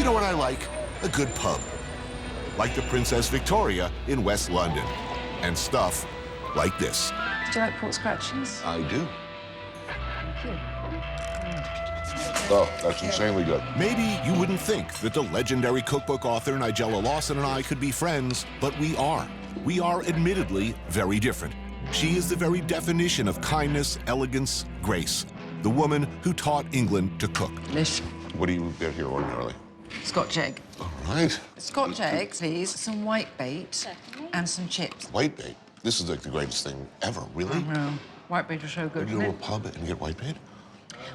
know what I like? A good pub. Like the Princess Victoria in West London. And stuff like this. Do you like pork scratchings? I do. Thank you. Oh, that's insanely good. Maybe you wouldn't think that the legendary cookbook author Nigella Lawson and I could be friends, but we are. We are admittedly very different. She is the very definition of kindness, elegance, grace. The woman who taught England to cook. Lish. What do you get here ordinarily? Scotch egg. All right. Scotch egg, please. Some white bait and some chips. White bait. This is like the greatest thing ever, really? White bait is so good, Would you isn't go to a it? pub and get white bait?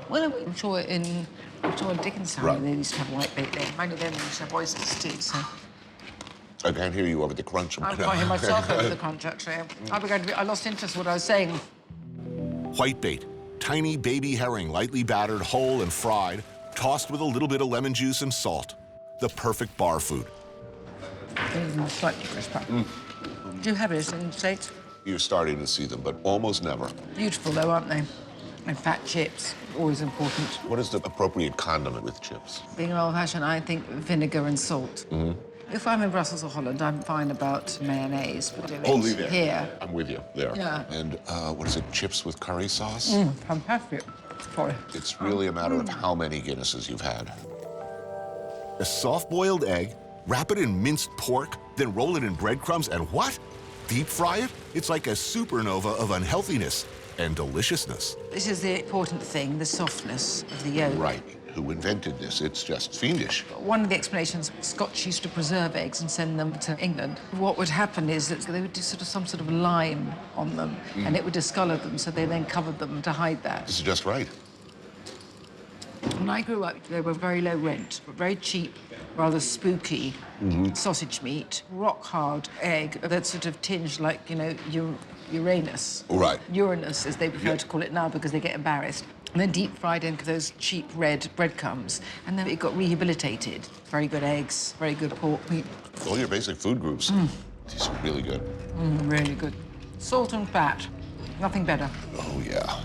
Well, I'm sure in Dickens' time Right. they used to have white bait there. Mainly then they used to have oysters too, so... I can't hear you over the crunch. I can't hear myself over the crunch, actually. I lost interest in what I was saying. Whitebait, tiny baby herring, lightly battered, whole and fried, tossed with a little bit of lemon juice and salt. The perfect bar food. Slightly crisper. Do you have it in the States? You're starting to see them, but almost never. Beautiful, though, aren't they? And fat chips, always important. What is the appropriate condiment with chips? Being an old-fashioned, I think vinegar and salt. If I'm in Brussels or Holland, I'm fine about mayonnaise, but Only there. Here. I'm with you there. Yeah. And what is it, chips with curry sauce? Fantastic. Sorry. It's really a matter of how many Guinnesses you've had. A soft-boiled egg, wrap it in minced pork, then roll it in breadcrumbs, and what? Deep fry it? It's like a supernova of unhealthiness and deliciousness. This is the important thing, the softness of the yolk. Right. Who invented this? It's just fiendish. One of the explanations, Scotch used to preserve eggs and send them to England. What would happen is that they would do some sort of lime on them, and it would discolour them, so they then covered them to hide that. This is just right. When I grew up, they were very low rent, but very cheap, rather spooky sausage meat, rock-hard egg that's sort of tinged like, you know, Uranus. Right. Uranus, as they prefer to call it now because they get embarrassed. And then deep fried into those cheap red breadcrumbs. And then it got rehabilitated. Very good eggs, very good pork meat. All your basic food groups. These are really good. Really good. Salt and fat, nothing better. Oh, yeah.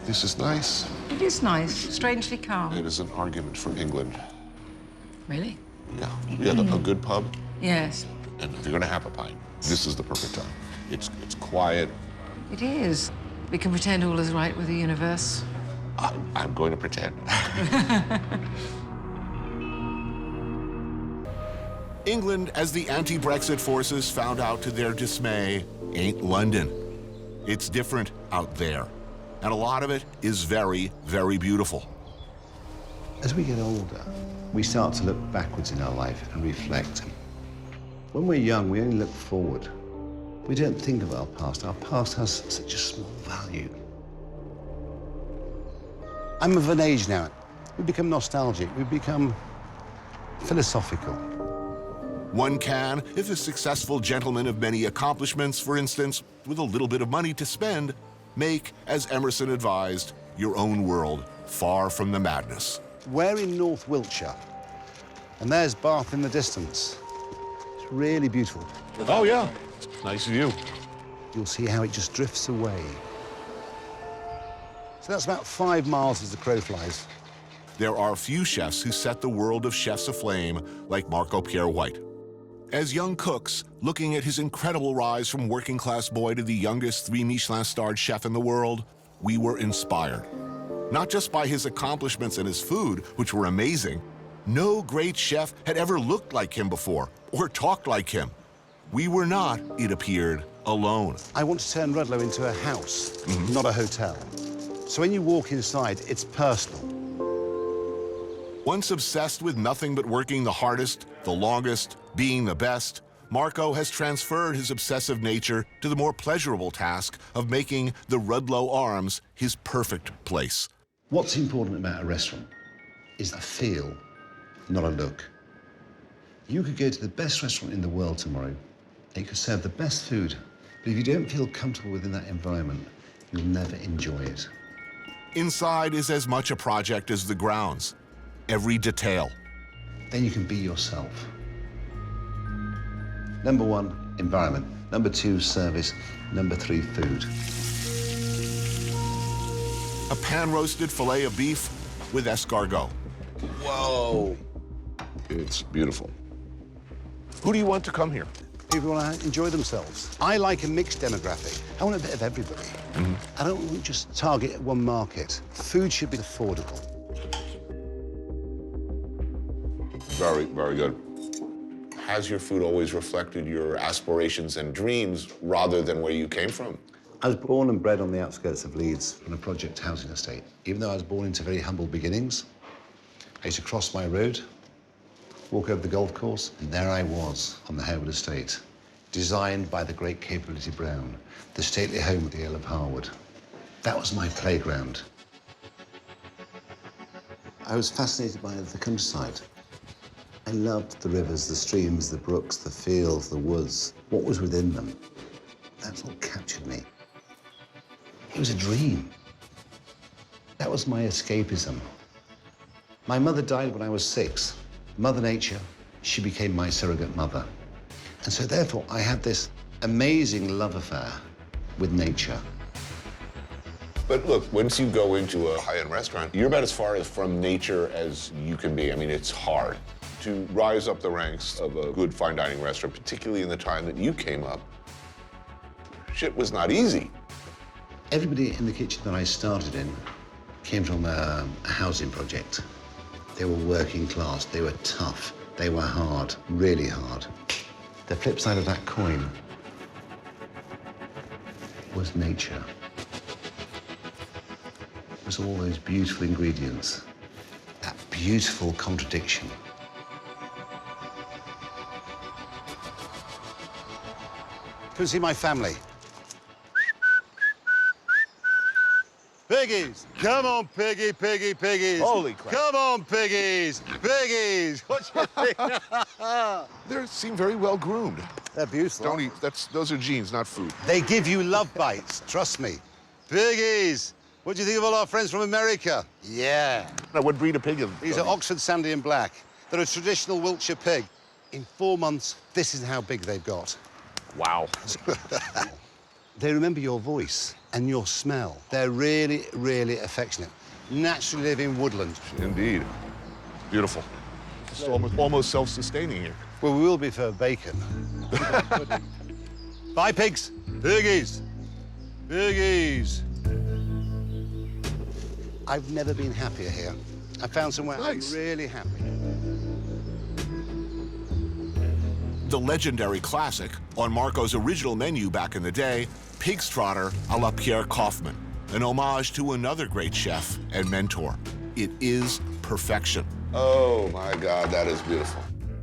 This is nice. It is nice, strangely calm. It is an argument for England. Really? Yeah. Yeah, a good pub. Yes. And if you're going to have a pint, this is the perfect time. It's quiet. It is. We can pretend all is right with the universe. I'm going to pretend. England, as the anti-Brexit forces found out to their dismay, ain't London. It's different out there. And a lot of it is very, very beautiful. As we get older, we start to look backwards in our life and reflect. When we're young, we only look forward. We don't think of our past. Our past has such a small value. I'm of an age now. We become nostalgic. We become philosophical. One can, if a successful gentleman of many accomplishments, for instance, with a little bit of money to spend, make, as Emerson advised, your own world, far from the madness. We're in North Wiltshire, and there's Bath in the distance. It's really beautiful. Oh, yeah. Nice view. You'll see how it just drifts away. So that's about 5 miles as the crow flies. There are few chefs who set the world of chefs aflame like Marco Pierre White. As young cooks, looking at his incredible rise from working-class boy to the youngest 3 Michelin-starred chef in the world, we were inspired. Not just by his accomplishments and his food, which were amazing. No great chef had ever looked like him before or talked like him. We were not, it appeared, alone. I want to turn Rudlow into a house, not a hotel. So when you walk inside, it's personal. Once obsessed with nothing but working the hardest, the longest, being the best, Marco has transferred his obsessive nature to the more pleasurable task of making the Rudlow Arms his perfect place. What's important about a restaurant is a feel, not a look. You could go to the best restaurant in the world tomorrow, and you could serve the best food, but if you don't feel comfortable within that environment, you'll never enjoy it. Inside is as much a project as the grounds. Every detail. Then you can be yourself. Number 1, environment. Number 2, service. Number 3, food. A pan-roasted filet of beef with escargot. Whoa. It's beautiful. Who do you want to come here? People want to enjoy themselves. I like a mixed demographic. I want a bit of everybody. I don't want to just target one market. Food should be affordable. Very, very good. Has your food always reflected your aspirations and dreams rather than where you came from? I was born and bred on the outskirts of Leeds on a project housing estate. Even though I was born into very humble beginnings, I used to cross my road, walk over the golf course, and there I was on the Harewood estate, designed by the great Capability Brown, the stately home of the Earl of Harwood. That was my playground. I was fascinated by the countryside. I loved the rivers, the streams, the brooks, the fields, the woods, what was within them. That's what captured me. It was a dream. That was my escapism. My mother died when I was 6. Mother Nature, she became my surrogate mother. And so therefore, I had this amazing love affair with nature. But look, once you go into a high-end restaurant, you're about as far from nature as you can be. I mean, it's hard to rise up the ranks of a good fine dining restaurant, particularly in the time that you came up. Shit was not easy. Everybody in the kitchen that I started in came from a housing project. They were working class, they were tough, they were hard, really hard. The flip side of that coin was nature. It was all those beautiful ingredients, that beautiful contradiction. Come see my family. Piggies! Come on, piggy, piggy, piggies! Holy crap. Come on, piggies! Piggies! What you think? They seem very well groomed. They're beautiful. Don't eat. Those are genes, not food. They give you love bites, trust me. Piggies! What do you think of all our friends from America? Yeah. Now, what breed of pig is These are Oxford Sandy and Black. They're a traditional Wiltshire pig. In 4 months, this is how big they've got. Wow. They remember your voice and your smell. They're really, really affectionate. Naturally live in woodland. Indeed. Beautiful. It's almost self-sustaining here. Well, we will be for bacon. Bye, pigs. Piggies. Piggies. I've never been happier here. I found somewhere Nice. I'm really happy. The legendary classic, on Marco's original menu back in the day, Pig's Trotter a la Pierre Kaufman, an homage to another great chef and mentor. It is perfection. Oh, my God, that is beautiful.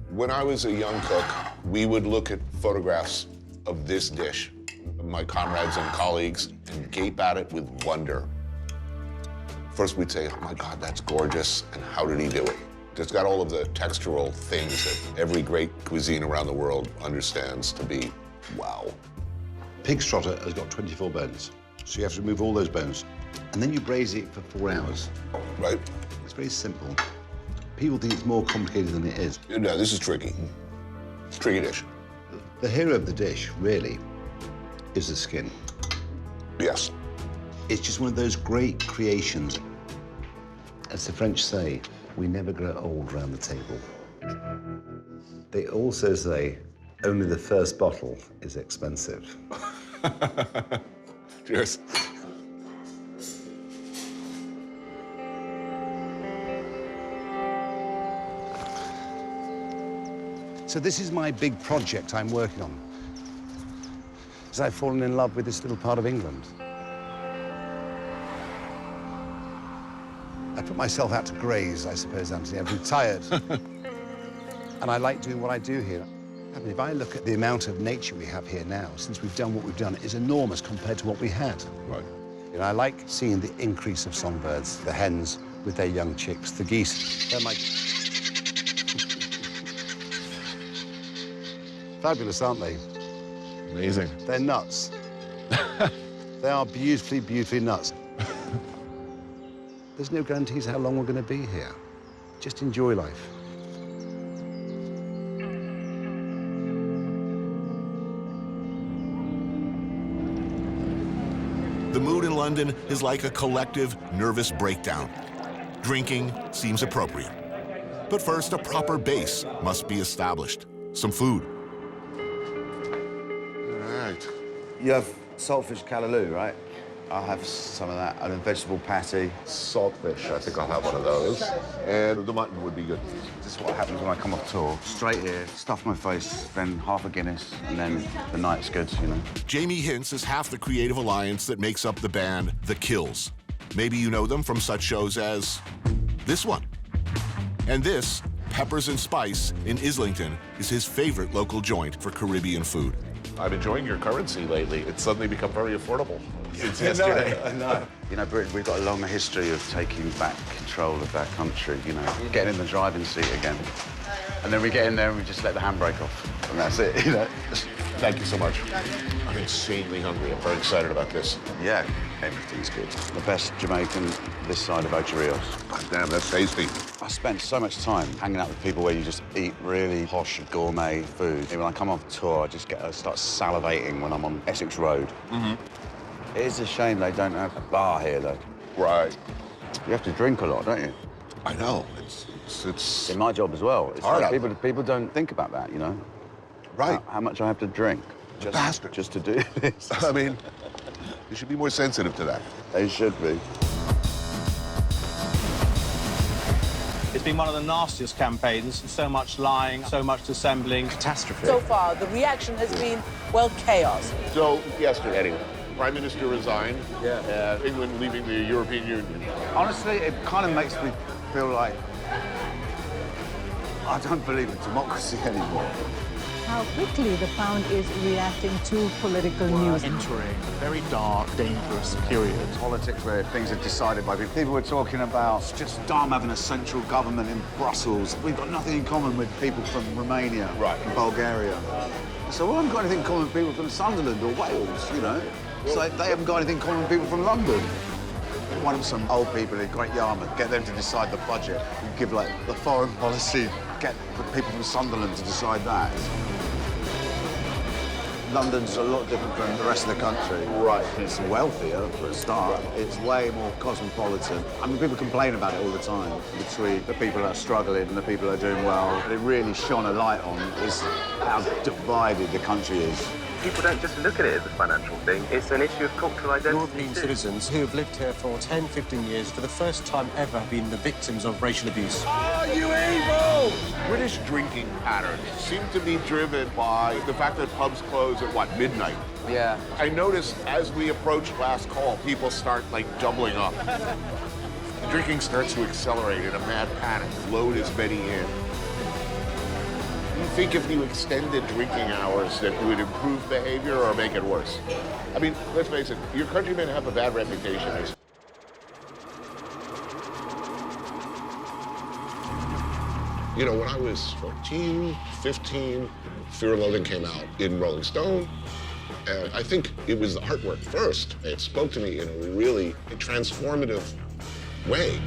When I was a young cook, we would look at photographs of this dish, my comrades and colleagues, and gape at it with wonder. First, we'd say, oh, my God, that's gorgeous, and how did he do it? It's got all of the textural things that every great cuisine around the world understands to be wow. Pig's trotter has got 24 bones, so you have to remove all those bones. And then you braise it for 4 hours. Right? It's very simple. People think it's more complicated than it is. No, this is tricky. Tricky dish. The hero of the dish, really, is the skin. Yes. It's just one of those great creations. As the French say, we never grow old round the table. They also say only the first bottle is expensive. Cheers. So this is my big project I'm working on. As I've fallen in love with this little part of England. I put myself out to graze, I suppose, Anthony. I'm retired. And I like doing what I do here. I mean, if I look at the amount of nature we have here now, since we've done what we've done, it's enormous compared to what we had. Right. You know, I like seeing the increase of songbirds, the hens with their young chicks, the geese. They're my... Fabulous, aren't they? Amazing. They're nuts. They are beautifully, beautifully nuts. There's no guarantees how long we're going to be here. Just enjoy life. The mood in London is like a collective nervous breakdown. Drinking seems appropriate. But first, a proper base must be established. Some food. All right. You have saltfish callaloo, right? I'll have some of that, and a vegetable patty. Saltfish, I think I'll have one of those. And the mutton would be good. This is what happens when I come off tour. Straight here, stuff my face, then half a Guinness, and then the night's good, you know. Jamie Hintz is half the creative alliance that makes up the band The Kills. Maybe you know them from such shows as this one. And this, Peppers and Spice in Islington, is his favorite local joint for Caribbean food. I'm enjoying your currency lately. It's suddenly become very affordable since yesterday. I know. You know, Britain, we've got a long history of taking back control of our country, you know, getting in the driving seat again. And then we get in there and we just let the handbrake off, and that's it, you know. Thank you so much. I'm insanely hungry. I'm very excited about this. Yeah, everything's good. The best Jamaican this side of Ocho Rios. God damn, that's tasty. I spent so much time hanging out with people where you just eat really posh gourmet food. When I come off tour, I start salivating when I'm on Essex Road. It is a shame they don't have a bar here, though. Right. You have to drink a lot, don't you? I know. It's In my job as well. It's hard like out people don't think about that, you know? right. How much I have to drink. Bastard. Just to do this. I mean, you should be more sensitive to that. They should be. It's been one of the nastiest campaigns. So much lying, so much dissembling. Catastrophe. So far, the reaction has been, well, chaos. So, yesterday, Prime Minister resigned. Yeah. England leaving the European Union. Honestly, it kind of makes me feel like I don't believe in democracy anymore. How quickly the pound is reacting to political news. Entering a very dark, dangerous period. Politics where things are decided by people. People were talking about it's just dumb having a central government in Brussels. We've got nothing in common with people from Romania and Bulgaria. So we haven't got anything in common with people from Sunderland or Wales, you know? It's like they haven't got anything in common with people from London. Why don't some old people in Great Yarmouth get them to decide the budget and give, like, the foreign policy, get the people from Sunderland to decide that? London's a lot different from the rest of the country. Right. It's wealthier, for a start. It's way more cosmopolitan. I mean, people complain about it all the time, between the people that are struggling and the people that are doing well. But it really shone a light on is how divided the country is. People don't just look at it as a financial thing. It's an issue of cultural identity. European citizens who have lived here for 10, 15 years, for the first time ever, been the victims of racial abuse. Are you evil? British drinking patterns seem to be driven by the fact that pubs close at, what, midnight? Yeah. I noticed as we approach last call, people start, like, doubling up. The drinking starts to accelerate in a mad panic. Load as many in. Do you think if you extended drinking hours that it would improve behavior or make it worse? I mean, let's face it, your countrymen have a bad reputation. You know, when I was 14, 15, Fear and Loathing came out in Rolling Stone. And I think it was the artwork first. It spoke to me in a really transformative way.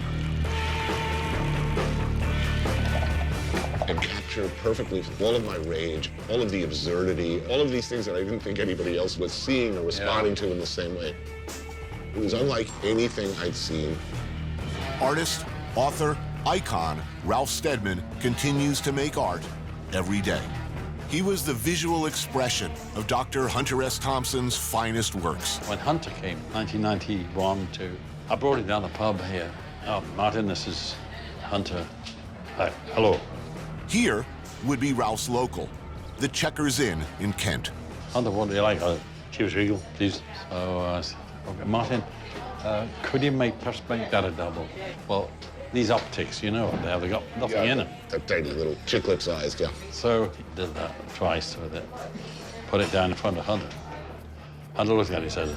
And captured perfectly all of my rage, all of the absurdity, all of these things that I didn't think anybody else was seeing or responding to in the same way. It was unlike anything I'd seen. Artist, author, icon Ralph Steadman continues to make art every day. He was the visual expression of Dr. Hunter S. Thompson's finest works. When Hunter came, 1991, I brought him down the pub here. Oh, Martin, this is Hunter. Hi, hello. Here would be Ralph's local, the Checkers Inn in Kent. Hunter, what do you like? Chivas Regal, please. So, okay. Martin, could you perhaps make that a double? Well, these optics, you know what they have. They've got nothing in them. That tiny little chiclet sized, yeah. So he did that twice with it. Put it down in front of Hunter. Hunter looked at it and said,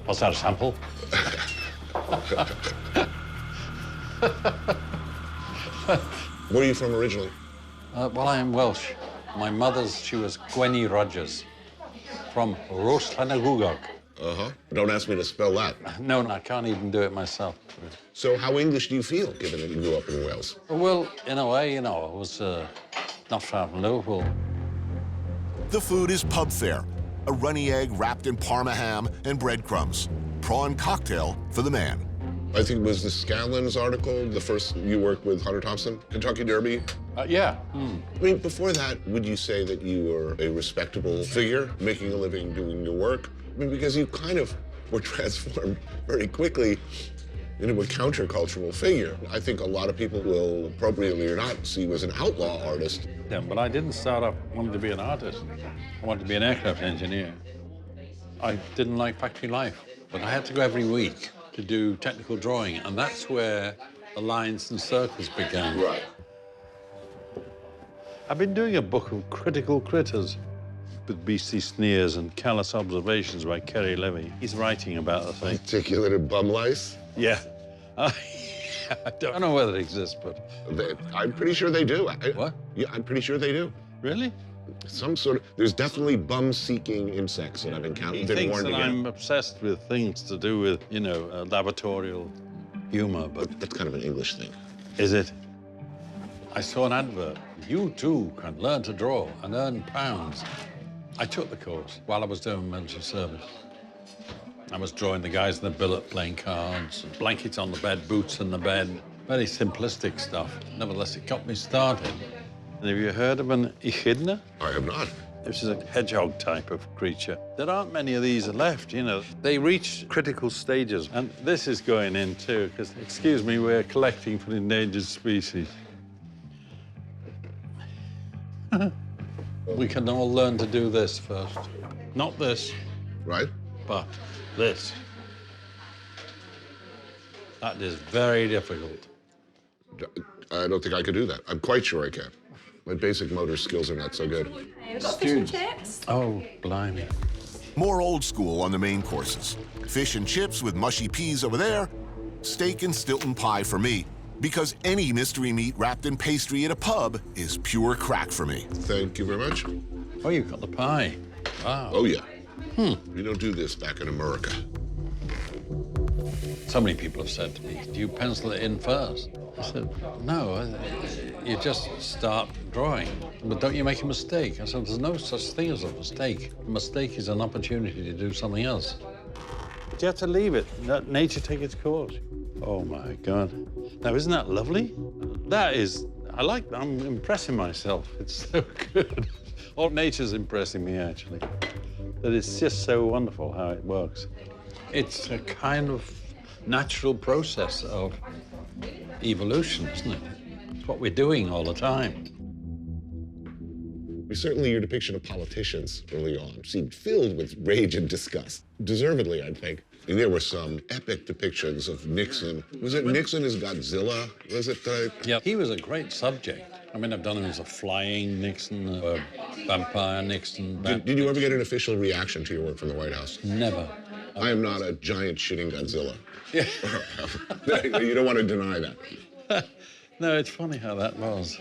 "What's that, a sample?" Where are you from originally? Well, I am Welsh. My mother's, she was Gwenny Rogers from Roslanagugog. Uh-huh. Don't ask me to spell that. No, I can't even do it myself. So how English do you feel, given that you grew up in Wales? Well, in a way, you know, I was not far from Liverpool. The food is pub fare, a runny egg wrapped in Parma ham and breadcrumbs. Prawn cocktail for the man. I think it was the Scanlon's article, the first you worked with Hunter Thompson, Kentucky Derby. Yeah. I mean, before that, would you say that you were a respectable figure, making a living doing your work? I mean, because you kind of were transformed very quickly into a countercultural figure. I think a lot of people will, appropriately or not, see you as an outlaw artist. Yeah, but I didn't start off wanting to be an artist. I wanted to be an aircraft engineer. I didn't like factory life, but I had to go every week to do technical drawing, and that's where the lines and circles began. Right. I've been doing a book of critical critters with beastly sneers and callous observations by Kerry Levy. He's writing about the thing. Articulated bum lice? Yeah. I don't know whether it exists, but... I'm pretty sure they do. What? Yeah, I'm pretty sure they do. Really? Some sort of... There's definitely bum-seeking insects that I've encountered. He thinks that I'm obsessed with things to do with, you know, laboratorial humor, but... That's kind of an English thing. Is it? I saw an advert. You, too, can learn to draw and earn pounds. I took the course while I was doing military service. I was drawing the guys in the billet playing cards, blankets on the bed, boots in the bed. Very simplistic stuff. Nevertheless, it got me started. And have you heard of an echidna? I have not. This is a hedgehog type of creature. There aren't many of these left, you know. They reach critical stages, and this is going in too, because, excuse me, we're collecting for the endangered species. We can all learn to do this first. Not this. Right? But this. That is very difficult. I don't think I could do that. I'm quite sure I can. My basic motor skills are not so good. Got fish and chips? Oh, blimey. More old school on the main courses. Fish and chips with mushy peas over there. Steak and Stilton pie for me. Because any mystery meat wrapped in pastry at a pub is pure crack for me. Thank you very much. Oh, you've got the pie. Wow. Oh, yeah. We don't do this back in America. So many people have said to me, do you pencil it in first? I said, no, you just start drawing. But don't you make a mistake? I said, there's no such thing as a mistake. A mistake is an opportunity to do something else. You have to leave it, let nature take its course. Oh, my God. Now, isn't that lovely? That is, I'm impressing myself. It's so good. All nature's impressing me, actually. That it's just so wonderful how it works. It's a kind of natural process of evolution, isn't it? It's what we're doing all the time. Certainly your depiction of politicians early on seemed filled with rage and disgust. Deservedly, I think. And there were some epic depictions of Nixon. Was it Nixon as Godzilla? Was it? Yeah, he was a great subject. I mean, I've done him as a flying Nixon, a vampire Nixton. Did you ever get an official reaction to your work from the White House? Never. I am not a giant shitting Godzilla. Yeah. You don't want to deny that. No, it's funny how that was.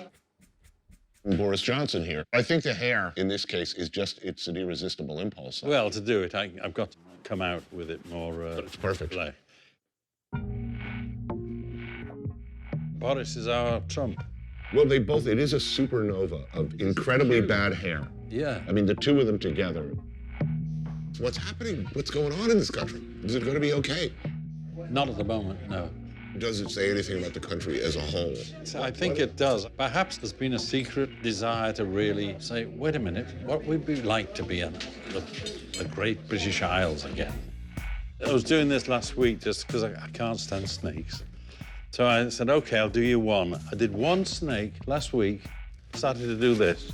Boris Johnson here. I think the hair, in this case, it's an irresistible impulse. Well, to do it, I've got to come out with it more... it's perfect. Play. Boris is our Trump. Well, it is a supernova of incredibly bad hair. Yeah. I mean, the two of them together. What's happening? What's going on in this country? Is it going to be okay? Not at the moment, no. Does it say anything about the country as a whole? I think it does. Perhaps there's been a secret desire to really say, wait a minute, what would we like to be in the great British Isles again? I was doing this last week just because I can't stand snakes. So I said, okay, I'll do you one. I did one snake last week, started to do this.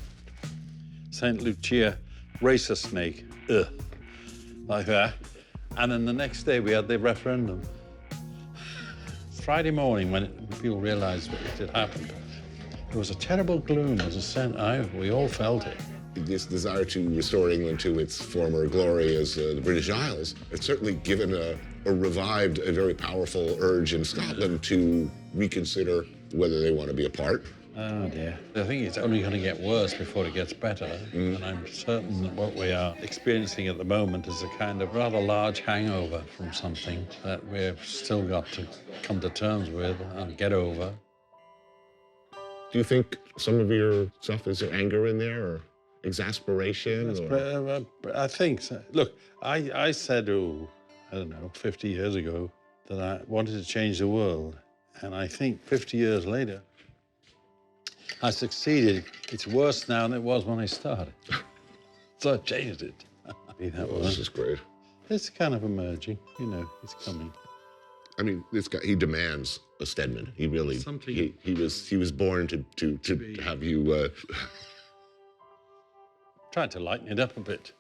St. Lucia racer snake, like that. And then the next day we had the referendum. Friday morning, when people realized what had happened, there was a terrible gloom, there was a sense, we all felt it. This desire to restore England to its former glory as the British Isles, it's certainly given a very powerful urge in Scotland to reconsider whether they want to be a part. Oh, dear. I think it's only going to get worse before it gets better. And I'm certain that what we are experiencing at the moment is a kind of rather large hangover from something that we've still got to come to terms with and get over. Do you think some of your stuff, is there anger in there or exasperation? I think so. Look, I said, I don't know, 50 years ago, that I wanted to change the world. And I think 50 years later, I succeeded. It's worse now than it was when I started. So I changed it. This is great. It's kind of emerging, you know, it's coming. I mean, this guy, he demands a Steadman. He really, he was born to have you... Tried to lighten it up a bit.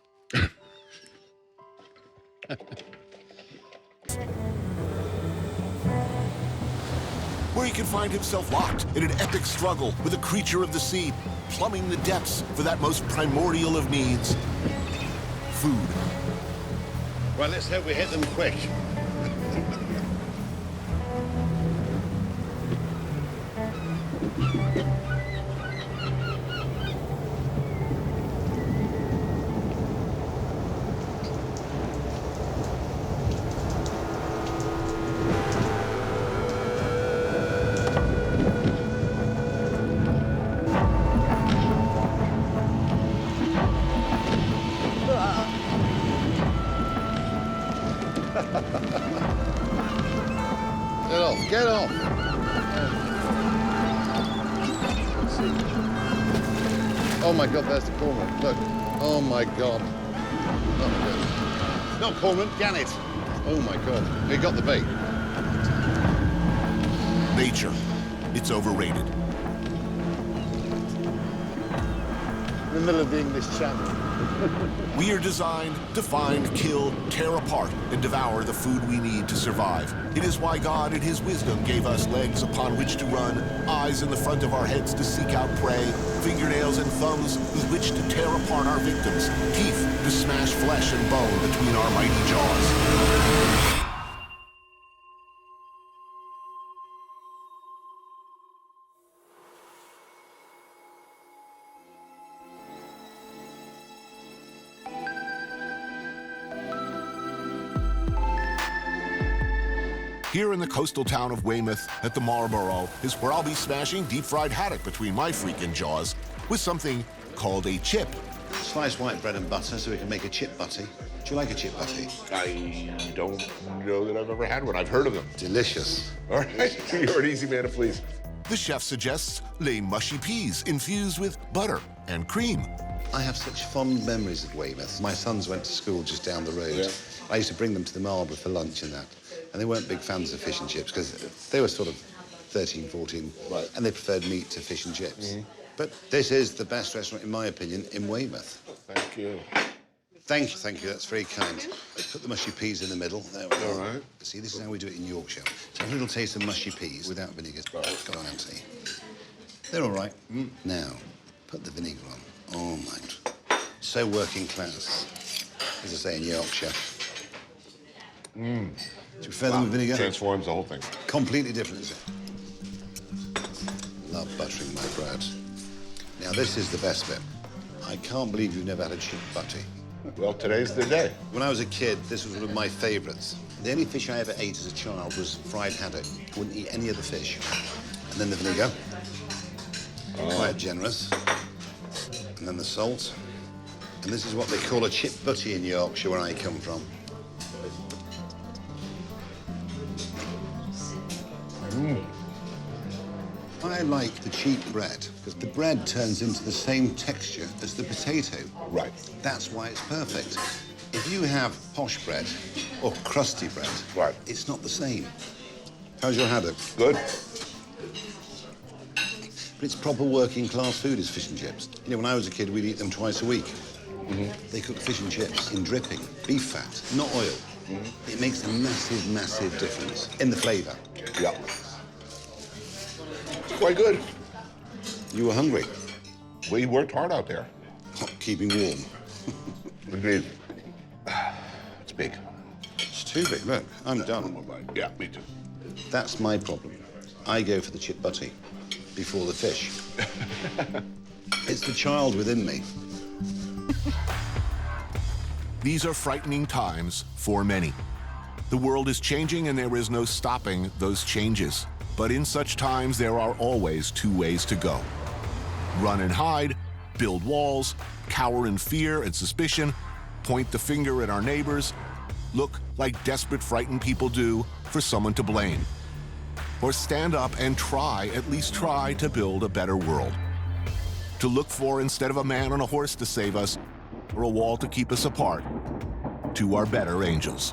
Where he can find himself locked in an epic struggle with a creature of the sea, plumbing the depths for that most primordial of needs, food. Well, let's hope we hit them quick. Get off! Oh my God, there's the cormorant. Look. Oh my God. Not cormorant, gannet. Oh my God. We got the bait. Nature. It's overrated. In the middle of the English Channel. We are designed to find, kill, tear apart, and devour the food we need to survive. It is why God, in his wisdom, gave us legs upon which to run, eyes in the front of our heads to seek out prey, fingernails and thumbs with which to tear apart our victims, teeth to smash flesh and bone between our mighty jaws. Here in the coastal town of Weymouth at the Marlborough is where I'll be smashing deep-fried haddock between my freaking jaws with something called a chip. Sliced white bread and butter so we can make a chip butty. Do you like a chip butty? I don't know that I've ever had one. I've heard of them. Delicious. All right, you're an easy man to please. The chef suggests les mushy peas infused with butter and cream. I have such fond memories of Weymouth. My sons went to school just down the road. Yeah. I used to bring them to the Marlborough for lunch and that. And they weren't big fans of fish and chips because they were sort of 13, 14, right. And they preferred meat to fish and chips. Mm. But this is the best restaurant, in my opinion, in Weymouth. Thank you. Thank you, that's very kind. Put the mushy peas in the middle. There we go. All right. See, this is how we do it in Yorkshire. So a little taste of mushy peas without vinegar. Right. Come on, Anthony. They're all right. Mm. Now, put the vinegar on. Oh, my. So working class, as I say, in Yorkshire. Mm. Do you prefer them with vinegar? Transforms the whole thing. Completely different, is it? Love buttering my bread. Now, this is the best bit. I can't believe you've never had a chip butty. Well, today's the day. When I was a kid, this was one of my favourites. The only fish I ever ate as a child was fried haddock. Wouldn't eat any other fish. And then the vinegar. Quite generous. And then the salt. And this is what they call a chip butty in Yorkshire, where I come from. Mm. I like the cheap bread because the bread turns into the same texture as the potato. Right. That's why it's perfect. If you have posh bread or crusty bread, right, it's not the same. How's your haddock? Good. But it's proper working class food is fish and chips. You know, when I was a kid, we'd eat them twice a week. Mm-hmm. They cook fish and chips in dripping, beef fat, not oil. Mm-hmm. It makes a massive, massive difference in the flavour. Yeah. Quite good. You were hungry? We worked hard out there. Keeping warm. Agreed. It's big. It's too big. Look, I'm done. Yeah, me too. That's my problem. I go for the chip butty before the fish. It's the child within me. These are frightening times for many. The world is changing and there is no stopping those changes. But in such times, there are always two ways to go. Run and hide, build walls, cower in fear and suspicion, point the finger at our neighbors, look like desperate, frightened people do for someone to blame. Or stand up and try, at least try, to build a better world. To look for, instead of a man on a horse to save us, or a wall to keep us apart, to our better angels.